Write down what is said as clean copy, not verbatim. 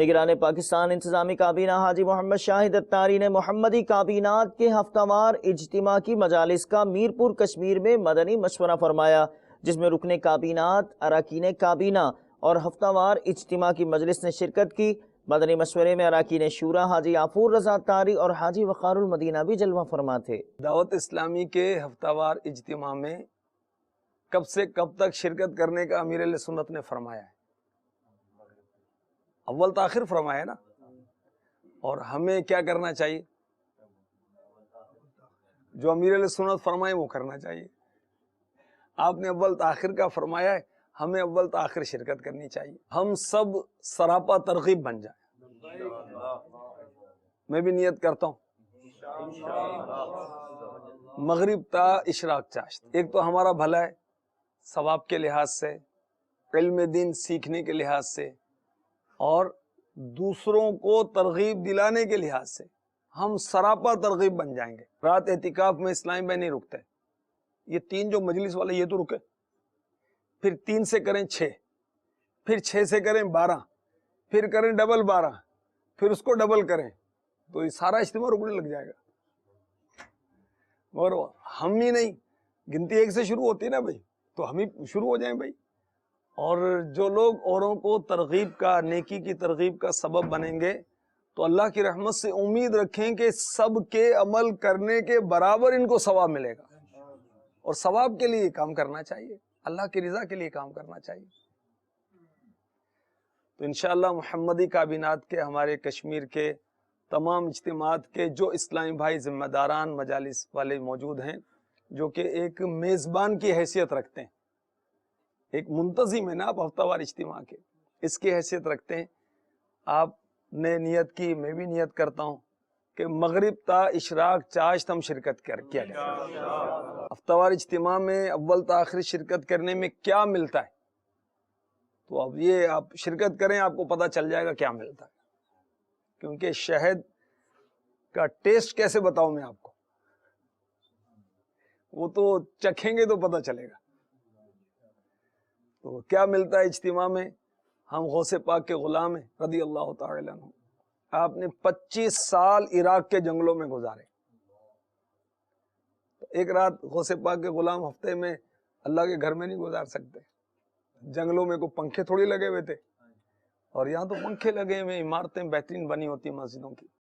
نگران پاکستان انتظامی کابینہ حاجی محمد شاہد اتاری نے محمدی کابینات کے ہفتہ وار اجتماع کی مجالس کا میرپور کشمیر میں مدنی مشورہ فرمایا، جس میں رکن کابینات، اراکین کابینہ اور ہفتہ وار اجتماع کی مجلس نے شرکت کی۔ مدنی مشورے میں اراکین شورا حاجی عفور رضا اتاری اور حاجی وقار المدینہ بھی جلوہ فرما تھے۔ دعوت اسلامی کے ہفتہ وار اجتماع میں کب سے کب تک شرکت کرنے کا امیر اہل سنت نے فرمایا ہے؟ اول تاخیر فرمایا ہے نا، اور ہمیں کیا کرنا چاہیے؟ جو امیر اہل سنت فرمائے وہ کرنا چاہیے۔ آپ نے اول تاخیر کا فرمایا ہے، ہمیں اول تاخیر شرکت کرنی چاہیے۔ ہم سب سراپا ترغیب بن جائیں۔ میں بھی نیت کرتا ہوں مغرب تا اشراق چاشت، ایک تو ہمارا بھلا ہے ثواب کے لحاظ سے، علم دین سیکھنے کے لحاظ سے، اور دوسروں کو ترغیب دلانے کے لحاظ سے ہم سراپا ترغیب بن جائیں گے۔ رات اعتکاف میں اسلام بھائی نہیں رکتے، یہ 3 جو مجلس والے یہ تو رکے، پھر 3 سے کریں 6، پھر 6 سے کریں 12، پھر کریں ڈبل 12، پھر اس کو ڈبل کریں، تو یہ سارا اجتماع رکنے لگ جائے گا۔ مگر ہم ہی نہیں، گنتی 1 سے شروع ہوتی ہے نا بھائی، تو ہم ہی شروع ہو جائیں بھائی۔ اور جو لوگ اوروں کو ترغیب کا، نیکی کی ترغیب کا سبب بنیں گے، تو اللہ کی رحمت سے امید رکھیں کہ سب کے عمل کرنے کے برابر ان کو ثواب ملے گا، اور ثواب کے لیے کام کرنا چاہیے، اللہ کی رضا کے لیے کام کرنا چاہیے۔ تو انشاءاللہ محمدی کابینات کے، ہمارے کشمیر کے تمام اجتماعات کے جو اسلامی بھائی ذمہ داران مجالس والے موجود ہیں، جو کہ ایک میزبان کی حیثیت رکھتے ہیں، ایک منتظم ہے نا آپ ہفتہ وار اجتماع کے، اس کی حیثیت رکھتے ہیں، آپ نے نیت کی، میں بھی نیت کرتا ہوں کہ مغرب تا اشراق چاشت ہم شرکت کیا جائے۔ ہفتہ وار اجتماع میں اول تا آخر شرکت کرنے میں کیا ملتا ہے، تو اب یہ آپ شرکت کریں، آپ کو پتہ چل جائے گا کیا ملتا ہے۔ کیونکہ شہد کا ٹیسٹ کیسے بتاؤں میں آپ کو، وہ تو چکھیں گے تو پتہ چلے گا۔ تو کیا ملتا ہے اجتماع میں؟ ہم غوث پاک کے غلام ہیں رضی اللہ تعالی عنہ، آپ نے 25 سال عراق کے جنگلوں میں گزارے، تو ایک رات غوث پاک کے غلام ہفتے میں اللہ کے گھر میں نہیں گزار سکتے، جنگلوں میں کوئی پنکھے تھوڑی لگے ہوئے تھے، اور یہاں تو پنکھے لگے ہوئے، عمارتیں بہترین بنی ہوتی مسجدوں کی۔